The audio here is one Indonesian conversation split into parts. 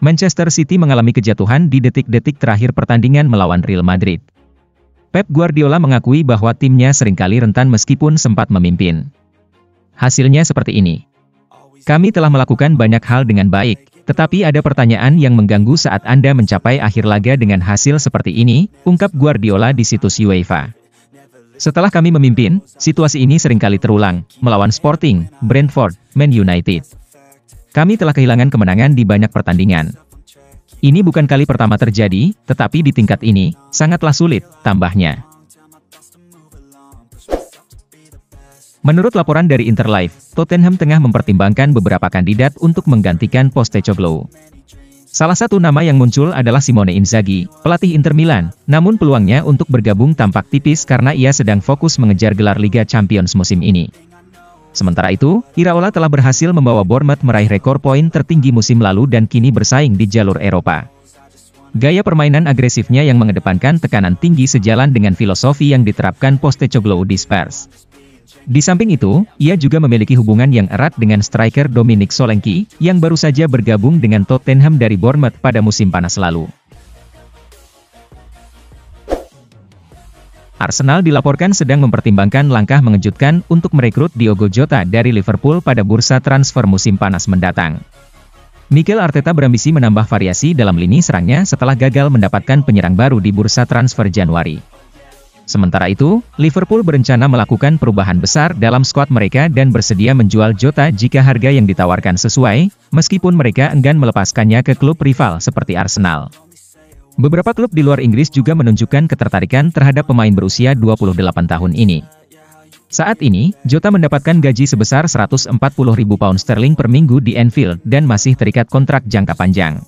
Manchester City mengalami kejatuhan di detik-detik terakhir pertandingan melawan Real Madrid. Pep Guardiola mengakui bahwa timnya seringkali rentan meskipun sempat memimpin. Hasilnya seperti ini. Kami telah melakukan banyak hal dengan baik, tetapi ada pertanyaan yang mengganggu saat Anda mencapai akhir laga dengan hasil seperti ini, ungkap Guardiola di situs UEFA. Setelah kami memimpin, situasi ini seringkali terulang, melawan Sporting, Brentford, Man United. Kami telah kehilangan kemenangan di banyak pertandingan. Ini bukan kali pertama terjadi, tetapi di tingkat ini, sangatlah sulit, tambahnya. Menurut laporan dari Interlife, Tottenham tengah mempertimbangkan beberapa kandidat untuk menggantikan Postecoglou. Salah satu nama yang muncul adalah Simone Inzaghi, pelatih Inter Milan, namun peluangnya untuk bergabung tampak tipis karena ia sedang fokus mengejar gelar Liga Champions musim ini. Sementara itu, Iraola telah berhasil membawa Bournemouth meraih rekor poin tertinggi musim lalu dan kini bersaing di jalur Eropa. Gaya permainan agresifnya yang mengedepankan tekanan tinggi sejalan dengan filosofi yang diterapkan Postecoglou di Spurs. Di samping itu, ia juga memiliki hubungan yang erat dengan striker Dominic Solanke, yang baru saja bergabung dengan Tottenham dari Bournemouth pada musim panas lalu. Arsenal dilaporkan sedang mempertimbangkan langkah mengejutkan untuk merekrut Diogo Jota dari Liverpool pada bursa transfer musim panas mendatang. Mikel Arteta berambisi menambah variasi dalam lini serangnya setelah gagal mendapatkan penyerang baru di bursa transfer Januari. Sementara itu, Liverpool berencana melakukan perubahan besar dalam skuad mereka dan bersedia menjual Jota jika harga yang ditawarkan sesuai, meskipun mereka enggan melepaskannya ke klub rival seperti Arsenal. Beberapa klub di luar Inggris juga menunjukkan ketertarikan terhadap pemain berusia 28 tahun ini. Saat ini, Jota mendapatkan gaji sebesar 140.000 pound sterling per minggu di Anfield dan masih terikat kontrak jangka panjang.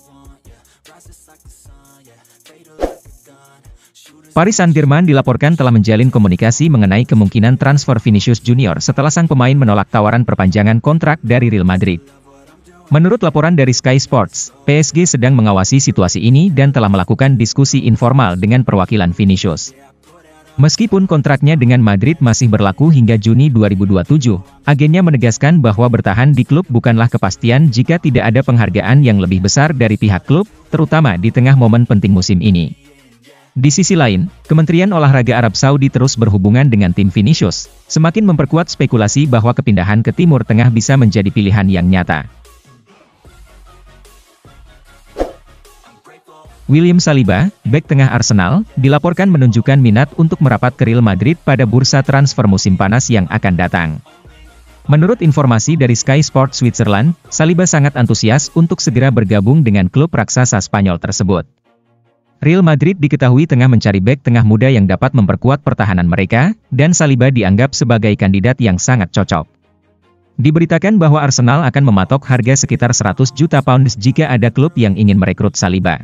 Paris Saint-Germain dilaporkan telah menjalin komunikasi mengenai kemungkinan transfer Vinicius Junior setelah sang pemain menolak tawaran perpanjangan kontrak dari Real Madrid. Menurut laporan dari Sky Sports, PSG sedang mengawasi situasi ini dan telah melakukan diskusi informal dengan perwakilan Vinicius. Meskipun kontraknya dengan Madrid masih berlaku hingga Juni 2027, agennya menegaskan bahwa bertahan di klub bukanlah kepastian jika tidak ada penghargaan yang lebih besar dari pihak klub, terutama di tengah momen penting musim ini. Di sisi lain, Kementerian Olahraga Arab Saudi terus berhubungan dengan tim Vinicius, semakin memperkuat spekulasi bahwa kepindahan ke Timur Tengah bisa menjadi pilihan yang nyata. William Saliba, bek tengah Arsenal, dilaporkan menunjukkan minat untuk merapat ke Real Madrid pada bursa transfer musim panas yang akan datang. Menurut informasi dari Sky Sports Switzerland, Saliba sangat antusias untuk segera bergabung dengan klub raksasa Spanyol tersebut. Real Madrid diketahui tengah mencari bek tengah muda yang dapat memperkuat pertahanan mereka, dan Saliba dianggap sebagai kandidat yang sangat cocok. Diberitakan bahwa Arsenal akan mematok harga sekitar 100 juta pounds jika ada klub yang ingin merekrut Saliba.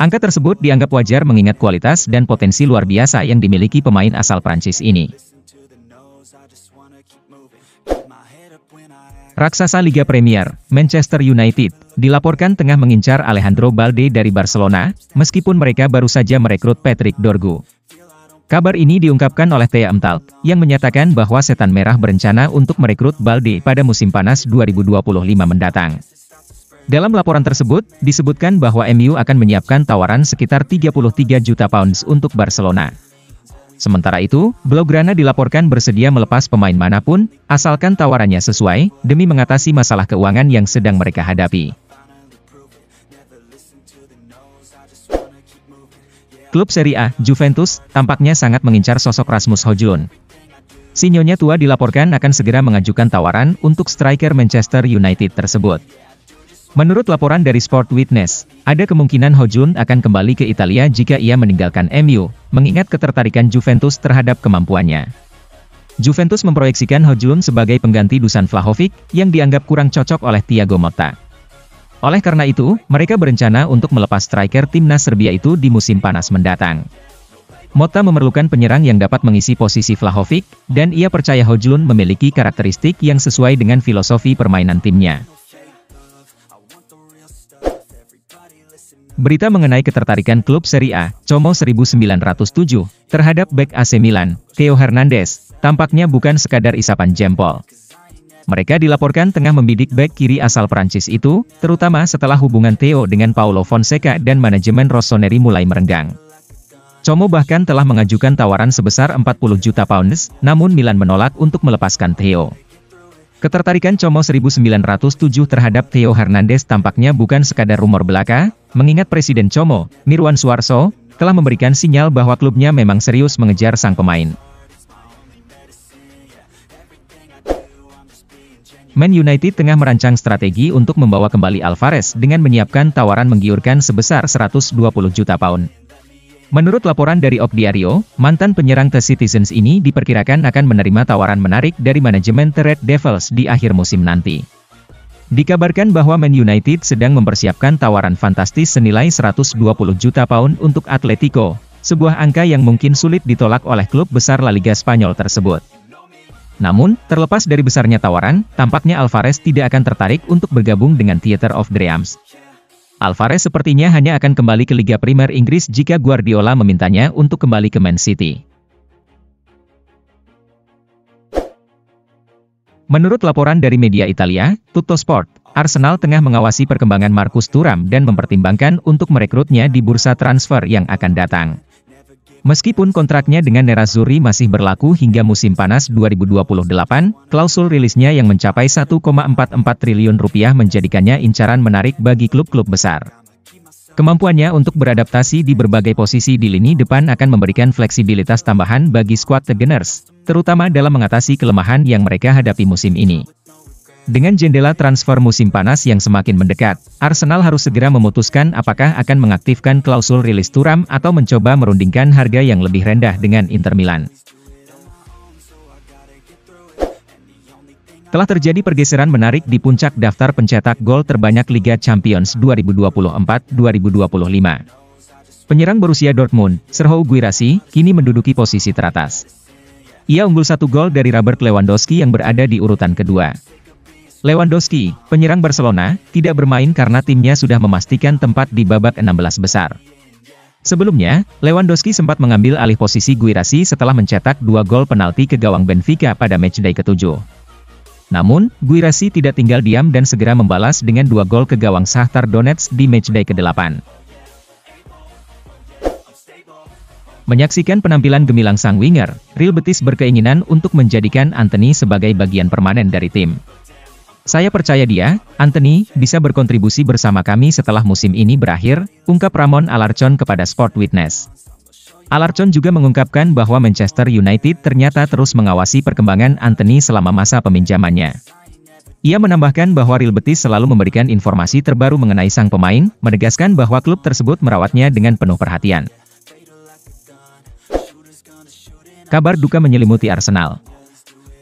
Angka tersebut dianggap wajar mengingat kualitas dan potensi luar biasa yang dimiliki pemain asal Prancis ini. Raksasa Liga Premier, Manchester United, dilaporkan tengah mengincar Alejandro Balde dari Barcelona, meskipun mereka baru saja merekrut Patrick Dorgu. Kabar ini diungkapkan oleh Thea Emtalk, yang menyatakan bahwa Setan Merah berencana untuk merekrut Balde pada musim panas 2025 mendatang. Dalam laporan tersebut, disebutkan bahwa MU akan menyiapkan tawaran sekitar 33 juta pounds untuk Barcelona. Sementara itu, Blaugrana dilaporkan bersedia melepas pemain manapun, asalkan tawarannya sesuai, demi mengatasi masalah keuangan yang sedang mereka hadapi. Klub Serie A, Juventus, tampaknya sangat mengincar sosok Rasmus Højlund. Si nyonya tua dilaporkan akan segera mengajukan tawaran untuk striker Manchester United tersebut. Menurut laporan dari Sport Witness, ada kemungkinan Højlund akan kembali ke Italia jika ia meninggalkan MU, mengingat ketertarikan Juventus terhadap kemampuannya. Juventus memproyeksikan Højlund sebagai pengganti Dusan Vlahovic, yang dianggap kurang cocok oleh Thiago Motta. Oleh karena itu, mereka berencana untuk melepas striker timnas Serbia itu di musim panas mendatang. Motta memerlukan penyerang yang dapat mengisi posisi Vlahovic, dan ia percaya Højlund memiliki karakteristik yang sesuai dengan filosofi permainan timnya. Berita mengenai ketertarikan klub Serie A, Como 1907, terhadap bek AC Milan, Theo Hernandez, tampaknya bukan sekadar isapan jempol. Mereka dilaporkan tengah membidik bek kiri asal Prancis itu, terutama setelah hubungan Theo dengan Paulo Fonseca dan manajemen Rossoneri mulai merenggang. Como bahkan telah mengajukan tawaran sebesar 40 juta pounds, namun Milan menolak untuk melepaskan Theo. Ketertarikan Como 1907 terhadap Theo Hernandez tampaknya bukan sekadar rumor belaka, mengingat Presiden Como, Mirwan Suarso, telah memberikan sinyal bahwa klubnya memang serius mengejar sang pemain. Man United tengah merancang strategi untuk membawa kembali Alvarez dengan menyiapkan tawaran menggiurkan sebesar 120 juta pound. Menurut laporan dari Ok Diario, mantan penyerang The Citizens ini diperkirakan akan menerima tawaran menarik dari manajemen The Red Devils di akhir musim nanti. Dikabarkan bahwa Man United sedang mempersiapkan tawaran fantastis senilai 120 juta pound untuk Atletico, sebuah angka yang mungkin sulit ditolak oleh klub besar La Liga Spanyol tersebut. Namun, terlepas dari besarnya tawaran, tampaknya Alvarez tidak akan tertarik untuk bergabung dengan Theatre of Dreams. Alvarez sepertinya hanya akan kembali ke Liga Primer Inggris jika Guardiola memintanya untuk kembali ke Man City. Menurut laporan dari media Italia, Tuttosport, Arsenal tengah mengawasi perkembangan Marcus Thuram dan mempertimbangkan untuk merekrutnya di bursa transfer yang akan datang. Meskipun kontraknya dengan Nerazzurri masih berlaku hingga musim panas 2028, klausul rilisnya yang mencapai 1,44 triliun rupiah menjadikannya incaran menarik bagi klub-klub besar. Kemampuannya untuk beradaptasi di berbagai posisi di lini depan akan memberikan fleksibilitas tambahan bagi skuad The Gunners, terutama dalam mengatasi kelemahan yang mereka hadapi musim ini. Dengan jendela transfer musim panas yang semakin mendekat, Arsenal harus segera memutuskan apakah akan mengaktifkan klausul rilis Thuram atau mencoba merundingkan harga yang lebih rendah dengan Inter Milan. Telah terjadi pergeseran menarik di puncak daftar pencetak gol terbanyak Liga Champions 2024-2025. Penyerang Borussia Dortmund, Serhou Guirassy, kini menduduki posisi teratas. Ia unggul 1 gol dari Robert Lewandowski yang berada di urutan kedua. Lewandowski, penyerang Barcelona, tidak bermain karena timnya sudah memastikan tempat di babak 16 besar. Sebelumnya, Lewandowski sempat mengambil alih posisi Guirassy setelah mencetak 2 gol penalti ke gawang Benfica pada matchday ke-7. Namun, Guirassy tidak tinggal diam dan segera membalas dengan 2 gol ke gawang Shakhtar Donetsk di matchday ke-8. Menyaksikan penampilan gemilang sang winger, Real Betis berkeinginan untuk menjadikan Antony sebagai bagian permanen dari tim. Saya percaya dia, Antony, bisa berkontribusi bersama kami setelah musim ini berakhir, ungkap Ramon Alarcón kepada Sport Witness. Alarcón juga mengungkapkan bahwa Manchester United ternyata terus mengawasi perkembangan Antony selama masa peminjamannya. Ia menambahkan bahwa Real Betis selalu memberikan informasi terbaru mengenai sang pemain, menegaskan bahwa klub tersebut merawatnya dengan penuh perhatian. Kabar duka menyelimuti Arsenal.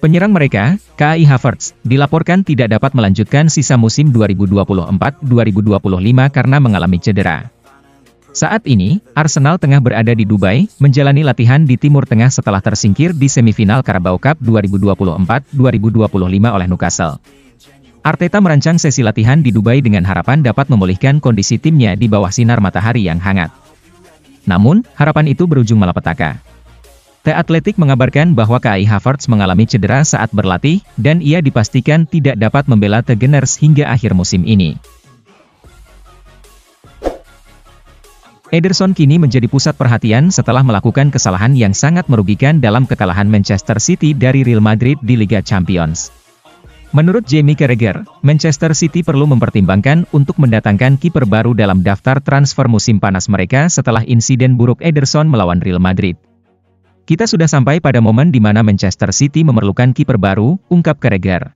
Penyerang mereka, Kai Havertz, dilaporkan tidak dapat melanjutkan sisa musim 2024-2025 karena mengalami cedera. Saat ini, Arsenal tengah berada di Dubai, menjalani latihan di Timur Tengah setelah tersingkir di semifinal Carabao Cup 2024-2025 oleh Newcastle. Arteta merancang sesi latihan di Dubai dengan harapan dapat memulihkan kondisi timnya di bawah sinar matahari yang hangat. Namun, harapan itu berujung malapetaka. The Athletic mengabarkan bahwa Kai Havertz mengalami cedera saat berlatih, dan ia dipastikan tidak dapat membela The Gunners hingga akhir musim ini. Ederson kini menjadi pusat perhatian setelah melakukan kesalahan yang sangat merugikan dalam kekalahan Manchester City dari Real Madrid di Liga Champions. Menurut Jamie Carragher, Manchester City perlu mempertimbangkan untuk mendatangkan kiper baru dalam daftar transfer musim panas mereka setelah insiden buruk Ederson melawan Real Madrid. Kita sudah sampai pada momen di mana Manchester City memerlukan kiper baru, ungkap Carragher.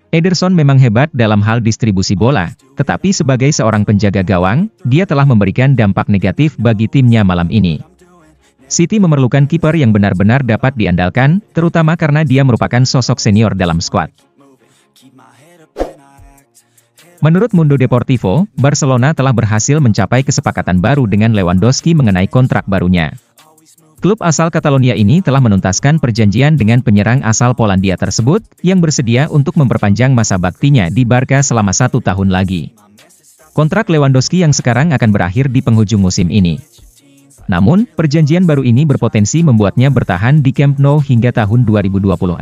Ederson memang hebat dalam hal distribusi bola, tetapi sebagai seorang penjaga gawang, dia telah memberikan dampak negatif bagi timnya malam ini. City memerlukan kiper yang benar-benar dapat diandalkan, terutama karena dia merupakan sosok senior dalam skuad. Menurut Mundo Deportivo, Barcelona telah berhasil mencapai kesepakatan baru dengan Lewandowski mengenai kontrak barunya. Klub asal Catalonia ini telah menuntaskan perjanjian dengan penyerang asal Polandia tersebut, yang bersedia untuk memperpanjang masa baktinya di Barca selama 1 tahun lagi. Kontrak Lewandowski yang sekarang akan berakhir di penghujung musim ini. Namun, perjanjian baru ini berpotensi membuatnya bertahan di Camp Nou hingga tahun 2026.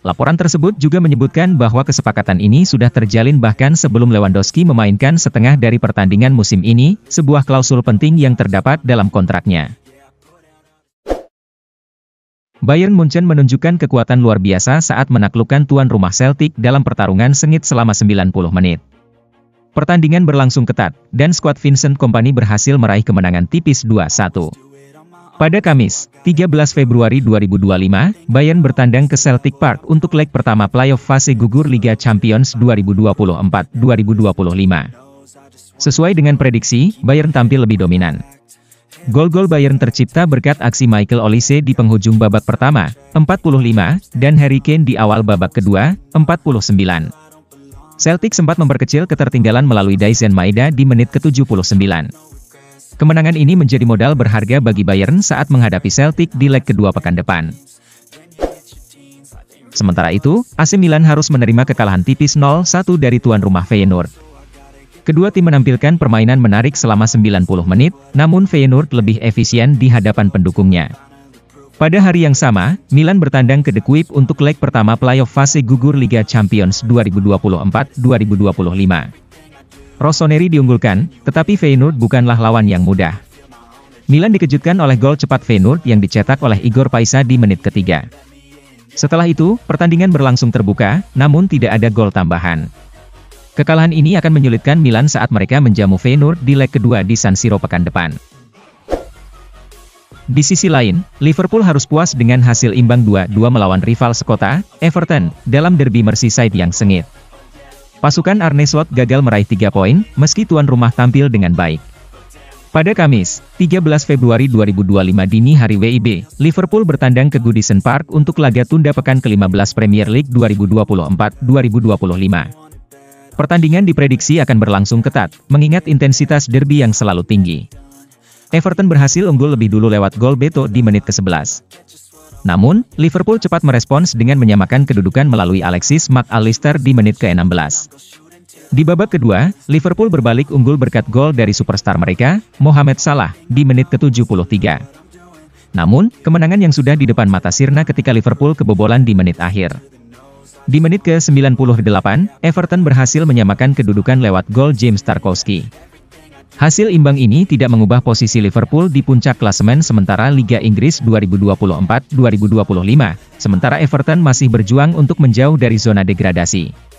Laporan tersebut juga menyebutkan bahwa kesepakatan ini sudah terjalin bahkan sebelum Lewandowski memainkan setengah dari pertandingan musim ini, sebuah klausul penting yang terdapat dalam kontraknya. Bayern Munchen menunjukkan kekuatan luar biasa saat menaklukkan tuan rumah Celtic dalam pertarungan sengit selama 90 menit. Pertandingan berlangsung ketat, dan skuad Vincent Kompany berhasil meraih kemenangan tipis 2-1. Pada Kamis, 13 Februari 2025, Bayern bertandang ke Celtic Park untuk leg pertama playoff fase gugur Liga Champions 2024-2025. Sesuai dengan prediksi, Bayern tampil lebih dominan. Gol-gol Bayern tercipta berkat aksi Michael Olise di penghujung babak pertama, 45, dan Harry Kane di awal babak kedua, 49. Celtic sempat memperkecil ketertinggalan melalui Daizen Maeda di menit ke-79. Kemenangan ini menjadi modal berharga bagi Bayern saat menghadapi Celtic di leg kedua pekan depan. Sementara itu, AC Milan harus menerima kekalahan tipis 0-1 dari tuan rumah Feyenoord. Kedua tim menampilkan permainan menarik selama 90 menit, namun Feyenoord lebih efisien di hadapan pendukungnya. Pada hari yang sama, Milan bertandang ke The Kuip untuk leg pertama playoff fase gugur Liga Champions 2024-2025. Rossoneri diunggulkan, tetapi Feyenoord bukanlah lawan yang mudah. Milan dikejutkan oleh gol cepat Feyenoord yang dicetak oleh Igor Paisa di menit ketiga. Setelah itu, pertandingan berlangsung terbuka, namun tidak ada gol tambahan. Kekalahan ini akan menyulitkan Milan saat mereka menjamu Feyenoord di leg kedua di San Siro pekan depan. Di sisi lain, Liverpool harus puas dengan hasil imbang 2-2 melawan rival sekota, Everton, dalam derby Merseyside yang sengit. Pasukan Arne Slot gagal meraih 3 poin, meski tuan rumah tampil dengan baik. Pada Kamis, 13 Februari 2025 dini hari WIB, Liverpool bertandang ke Goodison Park untuk laga tunda pekan ke-15 Premier League 2024-2025. Pertandingan diprediksi akan berlangsung ketat, mengingat intensitas derby yang selalu tinggi. Everton berhasil unggul lebih dulu lewat gol Beto di menit ke-11. Namun, Liverpool cepat merespons dengan menyamakan kedudukan melalui Alexis Mac Allister di menit ke-16. Di babak kedua, Liverpool berbalik unggul berkat gol dari superstar mereka, Mohamed Salah, di menit ke-73. Namun, kemenangan yang sudah di depan mata sirna ketika Liverpool kebobolan di menit akhir. Di menit ke-98, Everton berhasil menyamakan kedudukan lewat gol James Tarkowski. Hasil imbang ini tidak mengubah posisi Liverpool di puncak klasemen sementara Liga Inggris 2024-2025, sementara Everton masih berjuang untuk menjauh dari zona degradasi.